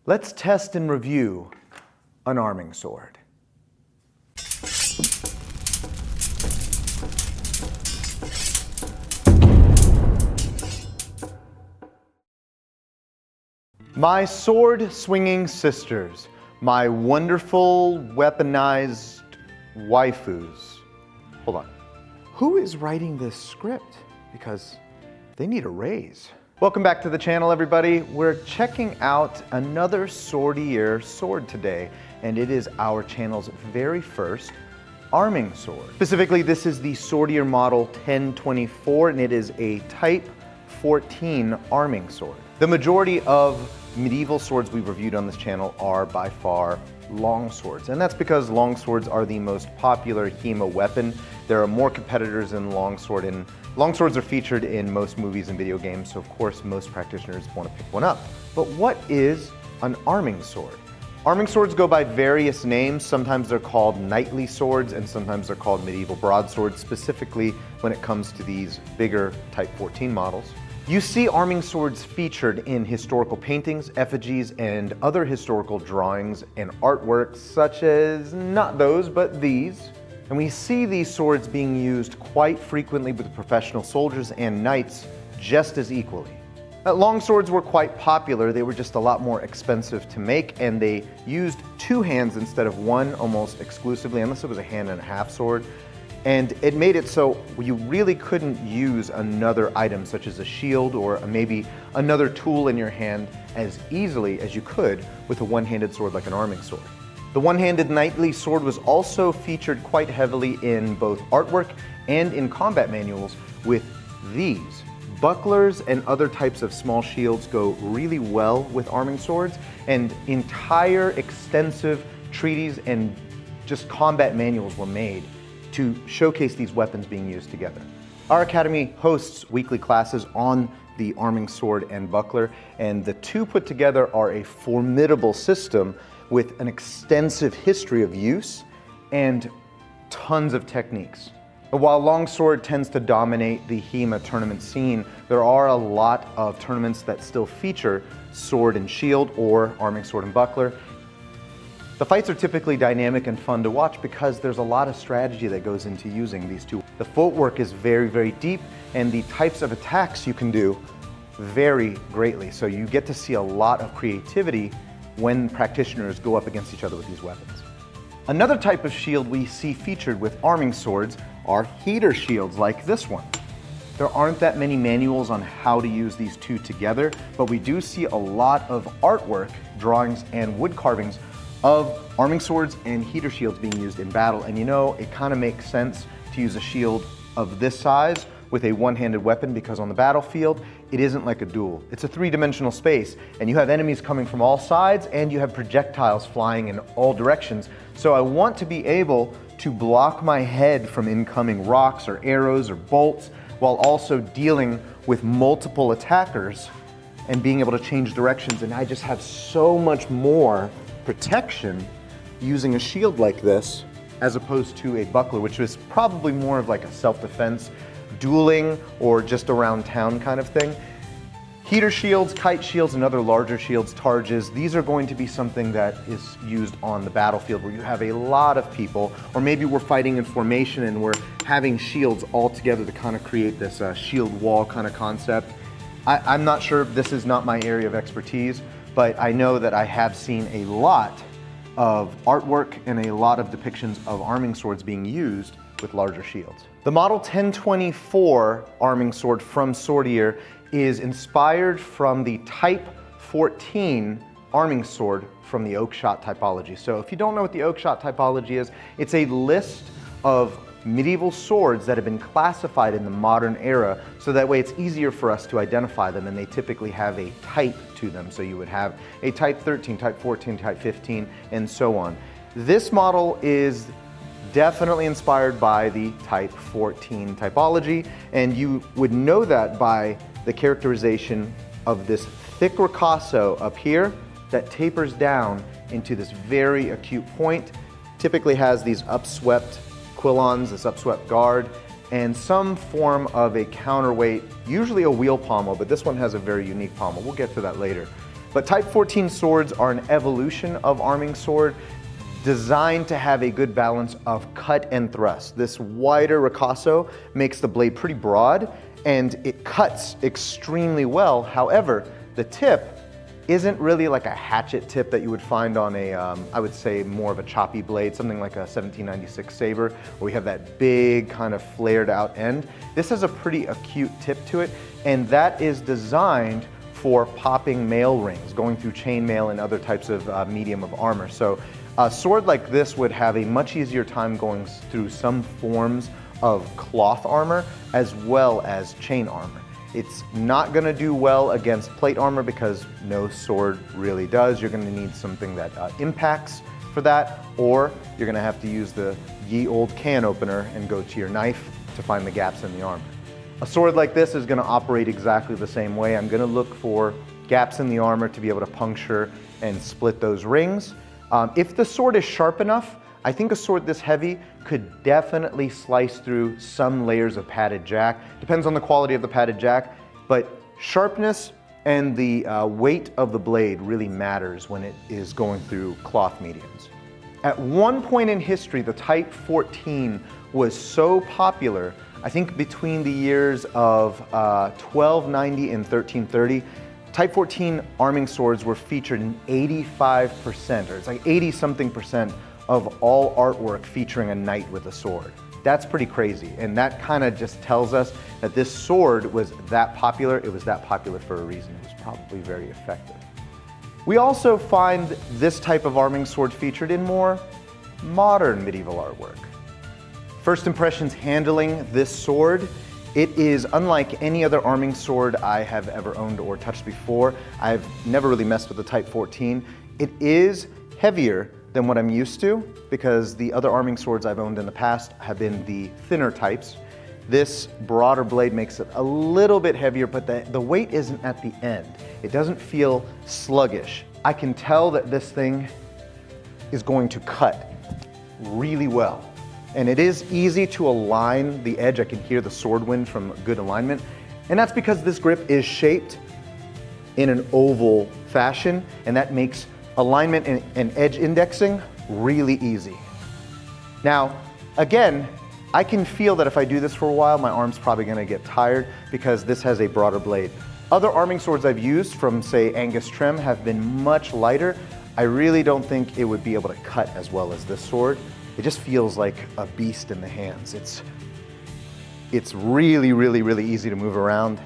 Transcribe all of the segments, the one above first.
Let's test and review an arming sword. My sword-swinging sisters, my wonderful weaponized waifus. Hold on. Who is writing this script? Because they need a raise. Welcome back to the channel, everybody. We're checking out another Swordier sword today, and it is our channel's very first arming sword. Specifically, this is the Swordier model 1024, and it is a Type 14 arming sword. The majority of medieval swords we've reviewed on this channel are by far long swords, and that's because long swords are the most popular HEMA weapon. There are more competitors in longsword, and long swords are featured in most movies and video games, so of course most practitioners want to pick one up. But what is an arming sword? Arming swords go by various names. Sometimes they're called knightly swords, and sometimes they're called medieval broadswords, specifically when it comes to these bigger Type 14 models. You see arming swords featured in historical paintings, effigies, and other historical drawings and artworks, such as, not those, but these. And we see these swords being used quite frequently with professional soldiers and knights just as equally. Long swords were quite popular. They were just a lot more expensive to make, and they used two hands instead of one almost exclusively, unless it was a hand and a half sword. And it made it so you really couldn't use another item such as a shield or maybe another tool in your hand as easily as you could with a one-handed sword like an arming sword. The one-handed knightly sword was also featured quite heavily in both artwork and in combat manuals with these. Bucklers and other types of small shields go really well with arming swords, and entire extensive treaties and just combat manuals were made to showcase these weapons being used together. Our academy hosts weekly classes on the arming sword and buckler, and the two put together are a formidable system with an extensive history of use and tons of techniques. While longsword tends to dominate the HEMA tournament scene, there are a lot of tournaments that still feature sword and shield or arming sword and buckler. The fights are typically dynamic and fun to watch because there's a lot of strategy that goes into using these two. The footwork is very, very deep, and the types of attacks you can do vary greatly. So you get to see a lot of creativity when practitioners go up against each other with these weapons. Another type of shield we see featured with arming swords are heater shields like this one. There aren't that many manuals on how to use these two together, but we do see a lot of artwork, drawings, and wood carvings of arming swords and heater shields being used in battle. And you know, it kind of makes sense to use a shield of this size with a one-handed weapon, because on the battlefield, it isn't like a duel. It's a three-dimensional space, and you have enemies coming from all sides, and you have projectiles flying in all directions. So I want to be able to block my head from incoming rocks or arrows or bolts, while also dealing with multiple attackers and being able to change directions. And I just have so much more protection using a shield like this as opposed to a buckler, which is probably more of like a self-defense, dueling, or just around town kind of thing. Heater shields, kite shields, and other larger shields, targes, these are going to be something that is used on the battlefield where you have a lot of people, or maybe we're fighting in formation and we're having shields all together to kind of create this shield wall kind of concept. I'm not sure, this is not my area of expertise, but I know that I have seen a lot of artwork and a lot of depictions of arming swords being used with larger shields. The model 1024 arming sword from Swordier is inspired from the Type 14 arming sword from the Oakshot typology. So if you don't know what the Oakshot typology is, it's a list of medieval swords that have been classified in the modern era, so that way it's easier for us to identify them, and they typically have a type to them. So you would have a Type 13, Type 14, Type 15, and so on. This model is definitely inspired by the Type 14 typology, and you would know that by the characterization of this thick ricasso up here that tapers down into this very acute point. Typically has these upswept quillons, this upswept guard, and some form of a counterweight, usually a wheel pommel, but this one has a very unique pommel. We'll get to that later. But Type 14 swords are an evolution of arming sword designed to have a good balance of cut and thrust. This wider ricasso makes the blade pretty broad and it cuts extremely well. However, the tip isn't really like a hatchet tip that you would find on a, I would say more of a choppy blade, something like a 1796 saber, where we have that big kind of flared out end. This has a pretty acute tip to it, and that is designed for popping mail rings, going through chainmail and other types of medium of armor. So a sword like this would have a much easier time going through some forms of cloth armor as well as chain armor. It's not gonna do well against plate armor because no sword really does. You're gonna need something that impacts for that, or you're gonna have to use the ye old can opener and go to your knife to find the gaps in the armor. A sword like this is gonna operate exactly the same way. I'm gonna look for gaps in the armor to be able to puncture and split those rings. If the sword is sharp enough, I think a sword this heavy could definitely slice through some layers of padded jack. Depends on the quality of the padded jack, but sharpness and the weight of the blade really matters when it is going through cloth mediums. At one point in history, the Type 14 was so popular, I think between the years of 1290 and 1330, Type 14 arming swords were featured in 85%, or it's like 80-something% of all artwork featuring a knight with a sword. That's pretty crazy, and that kind of just tells us that this sword was that popular. It was that popular for a reason. It was probably very effective. We also find this type of arming sword featured in more modern medieval artwork. First impressions handling this sword. It is unlike any other arming sword I have ever owned or touched before. I've never really messed with the Type 14. It is heavier than what I'm used to, because the other arming swords I've owned in the past have been the thinner types. This broader blade makes it a little bit heavier, but the weight isn't at the end. It doesn't feel sluggish. I can tell that this thing is going to cut really well. And it is easy to align the edge. I can hear the sword wind from good alignment. And that's because this grip is shaped in an oval fashion, and that makes alignment and edge indexing really easy. Now, again, I can feel that if I do this for a while, my arm's probably gonna get tired because this has a broader blade. Other arming swords I've used from, say, Angus trim have been much lighter. I really don't think it would be able to cut as well as this sword. It just feels like a beast in the hands. It's really, really, really easy to move around.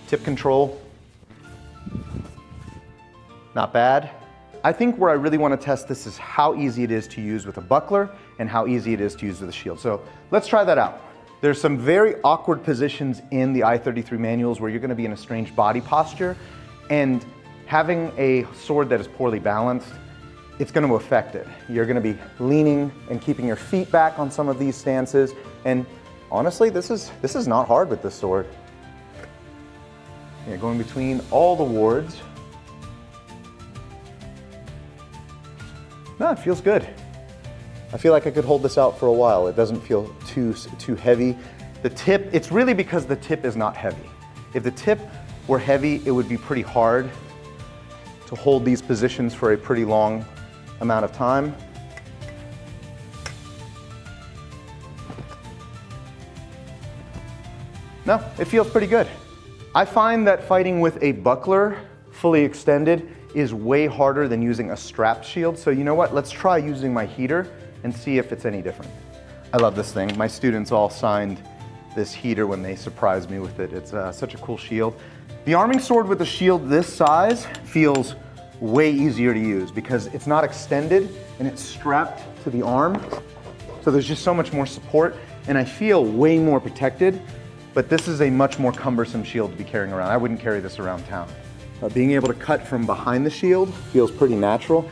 Tip control, not bad. I think where I really want to test this is how easy it is to use with a buckler and how easy it is to use with a shield. So let's try that out. There's some very awkward positions in the I-33 manuals where you're going to be in a strange body posture, and having a sword that is poorly balanced, it's going to affect it. You're going to be leaning and keeping your feet back on some of these stances, and honestly, this is not hard with this sword. You're going between all the wards. No, it feels good. I feel like I could hold this out for a while. It doesn't feel too heavy. The tip, it's really because the tip is not heavy. If the tip were heavy, it would be pretty hard to hold these positions for a pretty long amount of time. No, it feels pretty good. I find that fighting with a buckler fully extended is way harder than using a strapped shield. So you know what? Let's try using my heater and see if it's any different. I love this thing. My students all signed this heater when they surprised me with it. It's such a cool shield. The arming sword with a shield this size feels way easier to use because it's not extended and it's strapped to the arm. So there's just so much more support and I feel way more protected, but this is a much more cumbersome shield to be carrying around. I wouldn't carry this around town. Being able to cut from behind the shield feels pretty natural.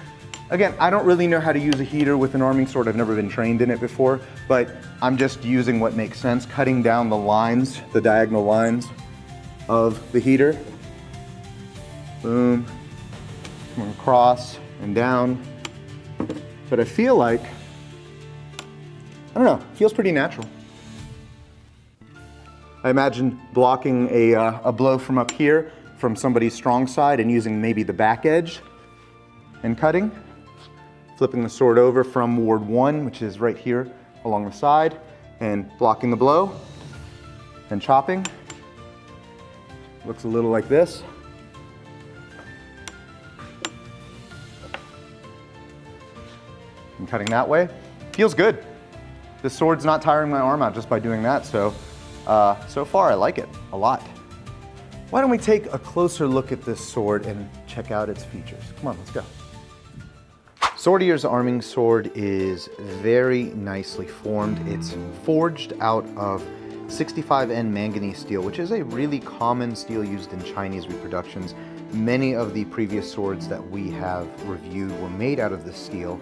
Again, I don't really know how to use a heater with an arming sword. I've never been trained in it before, but I'm just using what makes sense, cutting down the lines, the diagonal lines of the heater. Boom, coming across and down. But I feel like, I don't know, it feels pretty natural. I imagine blocking a blow from up here from somebody's strong side and using maybe the back edge and cutting. Flipping the sword over from ward 1, which is right here along the side, and blocking the blow and chopping. Looks a little like this. And cutting that way. Feels good. This sword's not tiring my arm out just by doing that, so so far I like it a lot. Why don't we take a closer look at this sword and check out its features? Come on, let's go. Swordier's arming sword is very nicely formed. It's forged out of 65N manganese steel, which is a really common steel used in Chinese reproductions. Many of the previous swords that we have reviewed were made out of this steel,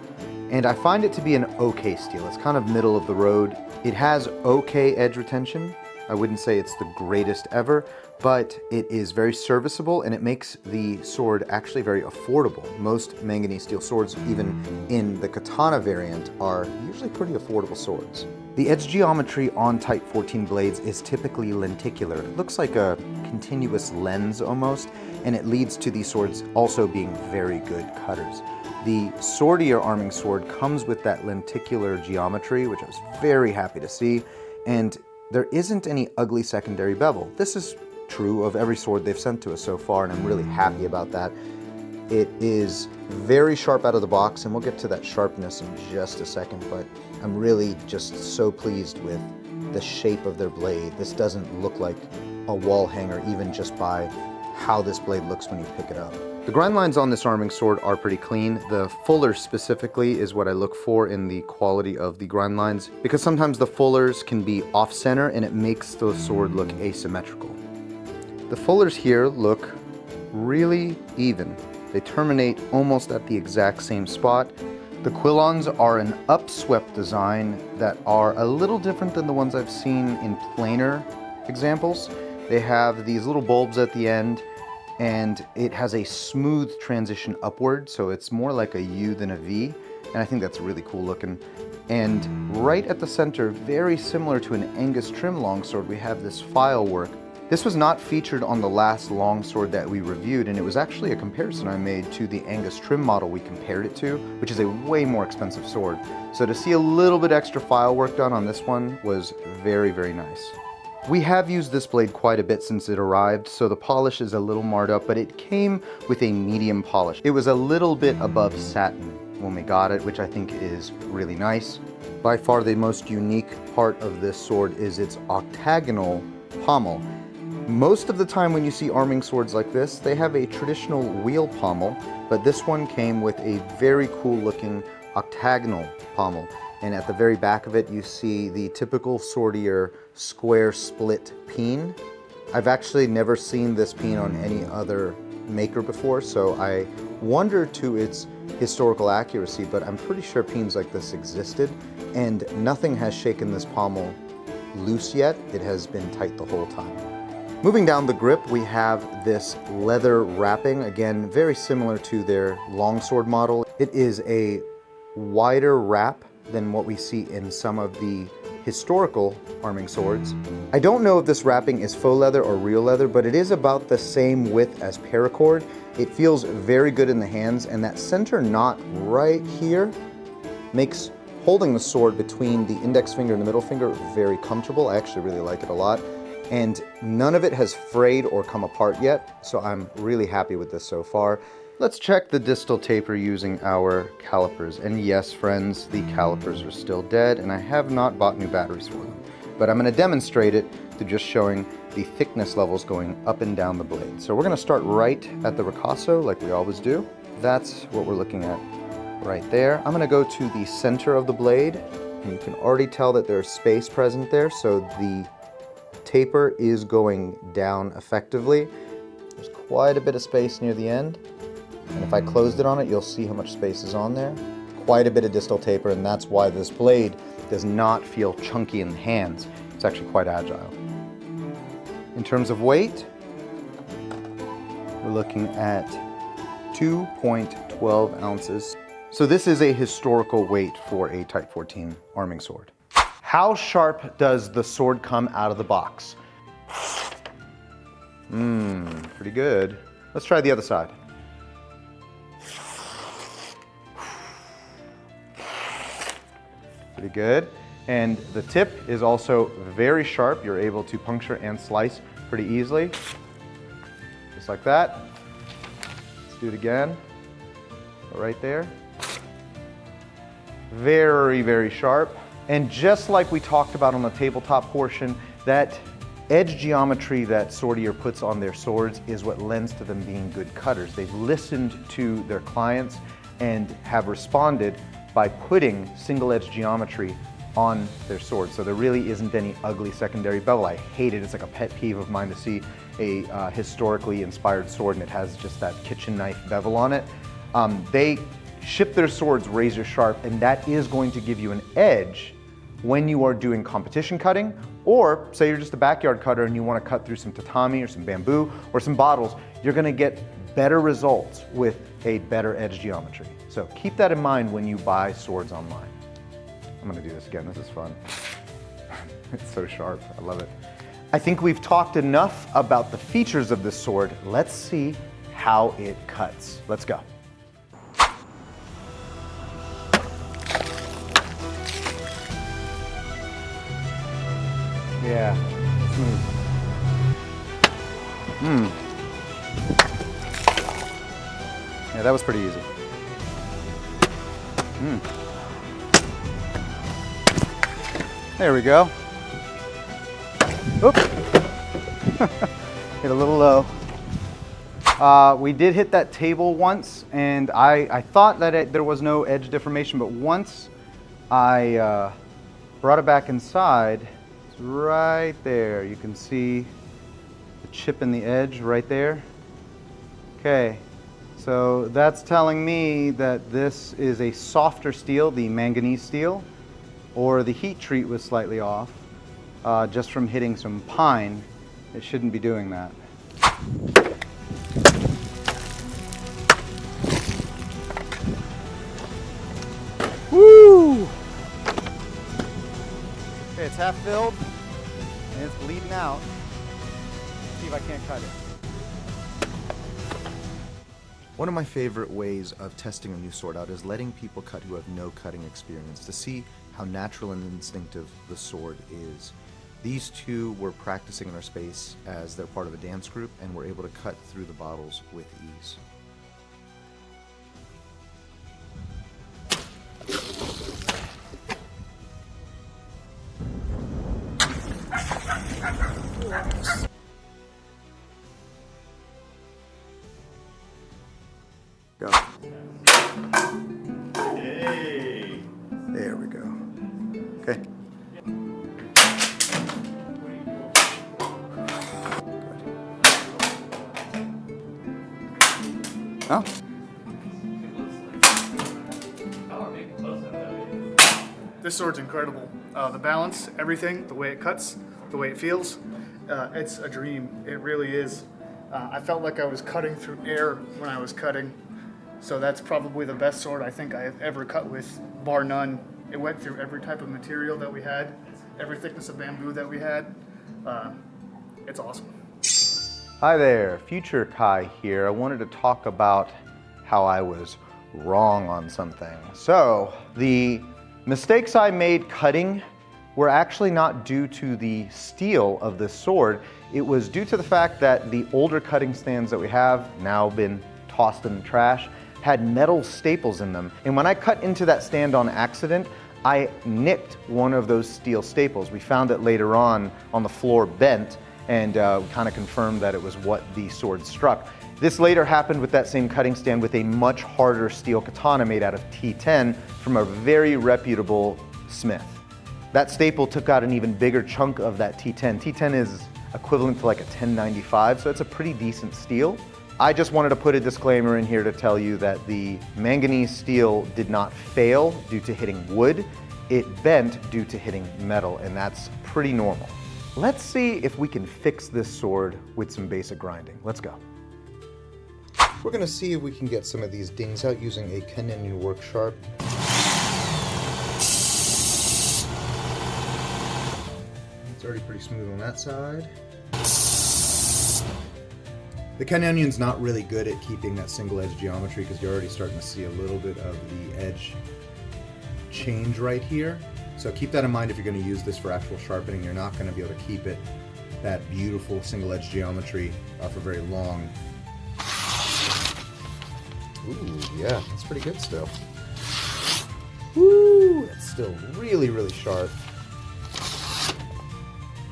and I find it to be an okay steel. It's kind of middle of the road. It has okay edge retention. I wouldn't say it's the greatest ever, but it is very serviceable and it makes the sword actually very affordable. Most manganese steel swords, even in the katana variant, are usually pretty affordable swords. The edge geometry on Type 14 blades is typically lenticular. It looks like a continuous lens almost, and it leads to these swords also being very good cutters. The Swordier arming sword comes with that lenticular geometry, which I was very happy to see, and there isn't any ugly secondary bevel. This is true of every sword they've sent to us so far, and I'm really happy about that. It is very sharp out of the box, and we'll get to that sharpness in just a second, but I'm really just so pleased with the shape of their blade. This doesn't look like a wall hanger, even just by how this blade looks when you pick it up. The grind lines on this arming sword are pretty clean. The fullers specifically is what I look for in the quality of the grind lines, because sometimes the fullers can be off-center and it makes the sword look asymmetrical. The fullers here look really even. They terminate almost at the exact same spot. The quillons are an upswept design that are a little different than the ones I've seen in planar examples. They have these little bulbs at the end, and it has a smooth transition upward, so it's more like a U than a V, and I think that's really cool looking. And right at the center, very similar to an Angus trim longsword, we have this file work. This was not featured on the last longsword that we reviewed, and it was actually a comparison I made to the Angus trim model we compared it to, which is a way more expensive sword. So to see a little bit extra file work done on this one was very, very nice. We have used this blade quite a bit since it arrived, so the polish is a little marred up, but it came with a medium polish. It was a little bit above satin when we got it, which I think is really nice. By far the most unique part of this sword is its octagonal pommel. Most of the time when you see arming swords like this, they have a traditional wheel pommel, but this one came with a very cool looking octagonal pommel. And at the very back of it, you see the typical Swordier square split peen. I've actually never seen this peen on any other maker before, so I wonder to its historical accuracy, but I'm pretty sure peens like this existed, and nothing has shaken this pommel loose yet. It has been tight the whole time. Moving down the grip, we have this leather wrapping, again, very similar to their longsword model. It is a wider wrap than what we see in some of the historical arming swords. I don't know if this wrapping is faux leather or real leather, but it is about the same width as paracord. It feels very good in the hands, and that center knot right here makes holding the sword between the index finger and the middle finger very comfortable. I actually really like it a lot. And none of it has frayed or come apart yet, so I'm really happy with this so far. Let's check the distal taper using our calipers. And yes, friends, the calipers are still dead, and I have not bought new batteries for them. But I'm going to demonstrate it through just showing the thickness levels going up and down the blade. So we're going to start right at the ricasso, like we always do. That's what we're looking at right there. I'm going to go to the center of the blade, and you can already tell that there's space present there, so the taper is going down effectively. There's quite a bit of space near the end. And if I closed it on it, you'll see how much space is on there. Quite a bit of distal taper, and that's why this blade does not feel chunky in the hands. It's actually quite agile. In terms of weight, we're looking at 2.12 ounces. So this is a historical weight for a Type 14 arming sword. How sharp does the sword come out of the box? Pretty good. Let's try the other side. Pretty good. And the tip is also very sharp. You're able to puncture and slice pretty easily. Just like that. Let's do it again. Right there. Very, very sharp. And just like we talked about on the tabletop portion, that edge geometry that Swordier puts on their swords is what lends to them being good cutters. They've listened to their clients and have responded by putting single edge geometry on their swords. So there really isn't any ugly secondary bevel. I hate it. It's like a pet peeve of mine to see a historically inspired sword and it has just that kitchen knife bevel on it. They ship their swords razor sharp, and that is going to give you an edge when you are doing competition cutting, or say you're just a backyard cutter and you want to cut through some tatami or some bamboo or some bottles. You're going to get better results with a better edge geometry. So keep that in mind when you buy swords online. I'm going to do this again. This is fun. It's so sharp. I love it. I think we've talked enough about the features of this sword. Let's see how it cuts. Let's go. Yeah, smooth. Yeah, that was pretty easy. There we go. Oop. Hit a little low. We did hit that table once, and I thought that there was no edge deformation, but once I brought it back inside, it's right there. You can see the chip in the edge right there. Okay, so that's telling me that this is a softer steel, the manganese steel, or the heat treat was slightly off. Just from hitting some pine, it shouldn't be doing that. Woo! Okay, it's half filled and it's bleeding out. Let's see if I can't cut it. One of my favorite ways of testing a new sword out is letting people cut who have no cutting experience to see how natural and instinctive the sword is. These two were practicing in our space as they're part of a dance group and were able to cut through the bottles with ease. Go. Hey. There we go. Okay. Oh. This sword's incredible. The balance, everything, the way it cuts, the way it feels, it's a dream. It really is. I felt like I was cutting through air when I was cutting. So that's probably the best sword I think I have ever cut with, bar none. It went through every type of material that we had, every thickness of bamboo that we had. It's awesome. Hi there, Future Kai here. I wanted to talk about how I was wrong on something. So, the mistakes I made cutting were actually not due to the steel of this sword. It was due to the fact that the older cutting stands that we have, now been tossed in the trash, had metal staples in them. And when I cut into that stand on accident, I nicked one of those steel staples. We found it later on the floor bent, and we kind of confirmed that it was what the sword struck. This later happened with that same cutting stand with a much harder steel katana made out of T10 from a very reputable smith. That staple took out an even bigger chunk of that T10. T10 is equivalent to like a 1095, so it's a pretty decent steel. I just wanted to put a disclaimer in here to tell you that the manganese steel did not fail due to hitting wood. It bent due to hitting metal, and that's pretty normal. Let's see if we can fix this sword with some basic grinding. Let's go. We're gonna see if we can get some of these dings out using a Caninian work sharp. It's already pretty smooth on that side. The Canonion's not really good at keeping that single edge geometry because you're already starting to see a little bit of the edge change right here. So keep that in mind if you're going to use this for actual sharpening. You're not going to be able to keep it that beautiful single edge geometry for very long. Ooh, yeah, that's pretty good still. Woo, it's still really, really sharp.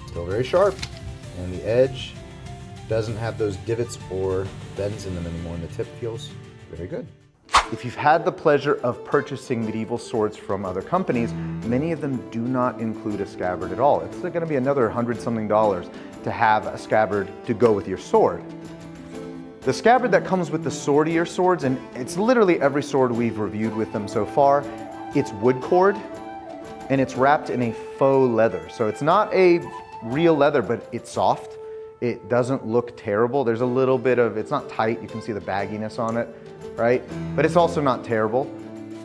Still very sharp. And the edge doesn't have those divots or bends in them anymore, and the tip feels very good. If you've had the pleasure of purchasing medieval swords from other companies, many of them do not include a scabbard at all. It's going to be another $100-something to have a scabbard to go with your sword. The scabbard that comes with the Swordier swords, and it's literally every sword we've reviewed with them so far, it's wood cord, and it's wrapped in a faux leather. So it's not a real leather, but it's soft. It doesn't look terrible. There's a little bit of, it's not tight, you can see the bagginess on it, right? But it's also not terrible.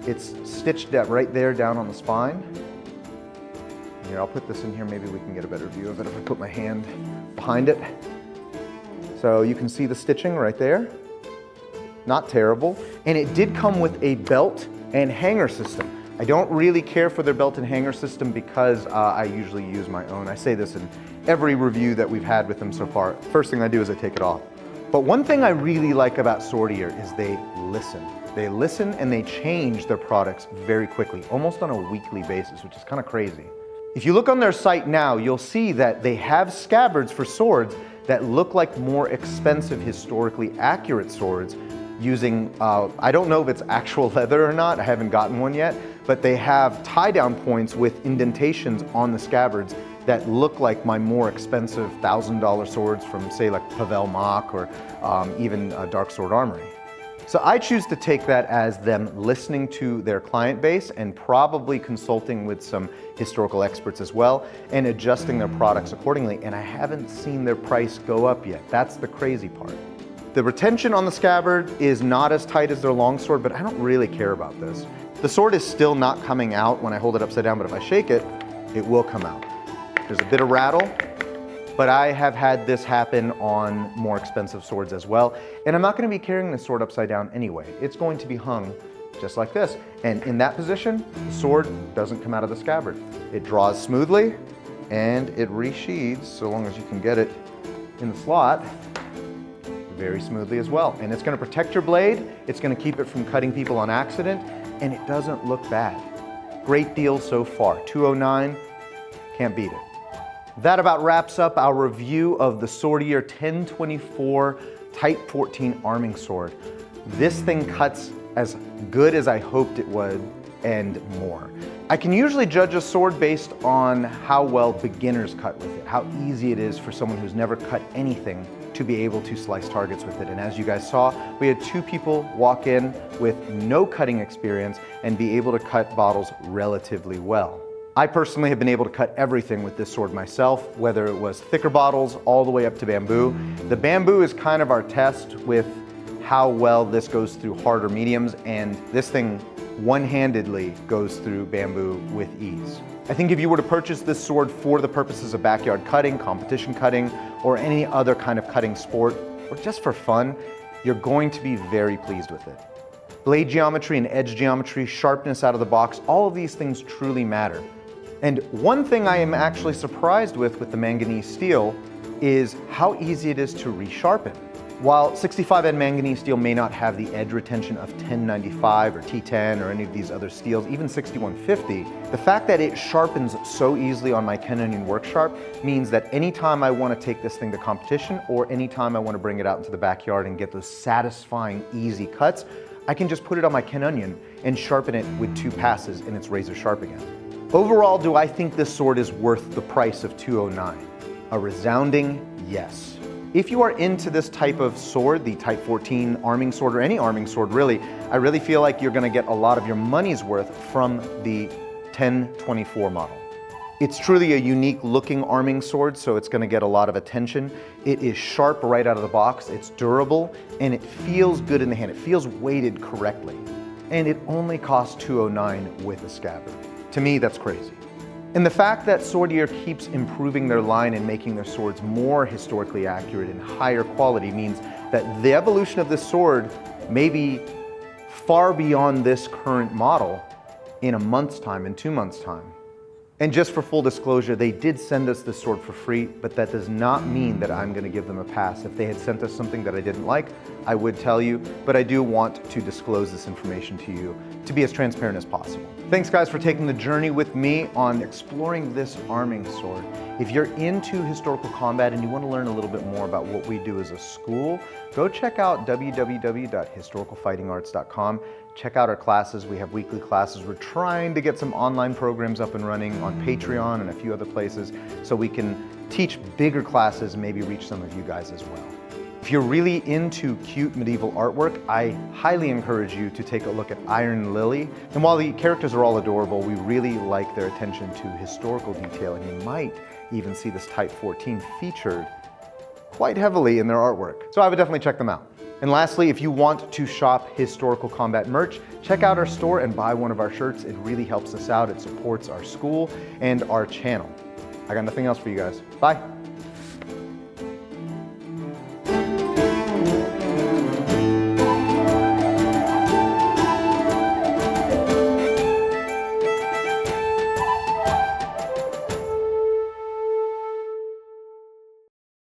It's stitched right there down on the spine. Here, I'll put this in here, maybe we can get a better view of it if I put my hand behind it. So you can see the stitching right there. Not terrible. And it did come with a belt and hanger system. I don't really care for their belt and hanger system because I usually use my own. I say this in every review that we've had with them so far. First thing I do is I take it off. But one thing I really like about Swordier is they listen. They listen and they change their products very quickly, almost on a weekly basis, which is kind of crazy. If you look on their site now, you'll see that they have scabbards for swords that look like more expensive, historically accurate swords using, I don't know if it's actual leather or not, I haven't gotten one yet, but they have tie-down points with indentations on the scabbards that look like my more expensive $1,000 swords from, say, like Pavel Mach or even Dark Sword Armory. So I choose to take that as them listening to their client base and probably consulting with some historical experts as well and adjusting their products accordingly. And I haven't seen their price go up yet. That's the crazy part. The retention on the scabbard is not as tight as their longsword, but I don't really care about this. The sword is still not coming out when I hold it upside down, but if I shake it, it will come out. There's a bit of rattle, but I have had this happen on more expensive swords as well. And I'm not going to be carrying the sword upside down anyway. It's going to be hung just like this. And in that position, the sword doesn't come out of the scabbard. It draws smoothly and it resheathes, so long as you can get it in the slot, very smoothly as well. And it's going to protect your blade, it's going to keep it from cutting people on accident, and it doesn't look bad. Great deal so far. $209, can't beat it. That about wraps up our review of the Swordier 1024 Type 14 arming sword. This thing cuts as good as I hoped it would and more. I can usually judge a sword based on how well beginners cut with it, how easy it is for someone who's never cut anything to be able to slice targets with it. And as you guys saw, we had 2 people walk in with no cutting experience and be able to cut bottles relatively well. I personally have been able to cut everything with this sword myself, whether it was thicker bottles all the way up to bamboo. The bamboo is kind of our test with how well this goes through harder mediums, and this thing one-handedly goes through bamboo with ease. I think if you were to purchase this sword for the purposes of backyard cutting, competition cutting, or any other kind of cutting sport, or just for fun, you're going to be very pleased with it. Blade geometry and edge geometry, sharpness out of the box, all of these things truly matter. And one thing I am actually surprised with the manganese steel is how easy it is to resharpen. While 65N manganese steel may not have the edge retention of 1095 or T10 or any of these other steels, even 6150, the fact that it sharpens so easily on my Canonion Work Sharp means that anytime I want to take this thing to competition or anytime I want to bring it out into the backyard and get those satisfying, easy cuts, I can just put it on my Canonion and sharpen it with 2 passes and it's razor sharp again. Overall, do I think this sword is worth the price of $209? A resounding yes. If you are into this type of sword, the Type 14 arming sword or any arming sword really, I really feel like you're going to get a lot of your money's worth from the 1024 model. It's truly a unique looking arming sword, so it's going to get a lot of attention. It is sharp right out of the box, it's durable, and it feels good in the hand. It feels weighted correctly. And it only costs $209 with a scabbard. To me, that's crazy. And the fact that Swordier keeps improving their line and making their swords more historically accurate and higher quality means that the evolution of this sword may be far beyond this current model in a month's time, in 2 months' time. And just for full disclosure, they did send us this sword for free, but that does not mean that I'm going to give them a pass. If they had sent us something that I didn't like, I would tell you, but I do want to disclose this information to you to be as transparent as possible. Thanks guys for taking the journey with me on exploring this arming sword. If you're into historical combat and you want to learn a little bit more about what we do as a school, go check out www.historicalfightingarts.com. Check out our classes. We have weekly classes. We're trying to get some online programs up and running on Patreon and a few other places so we can teach bigger classes and maybe reach some of you guys as well. If you're really into cute medieval artwork, I highly encourage you to take a look at Iron Lily. And while the characters are all adorable, we really like their attention to historical detail, and you might even see this Type 14 featured quite heavily in their artwork. So I would definitely check them out. And lastly, if you want to shop historical combat merch, check out our store and buy one of our shirts. It really helps us out. It supports our school and our channel. I got nothing else for you guys. Bye.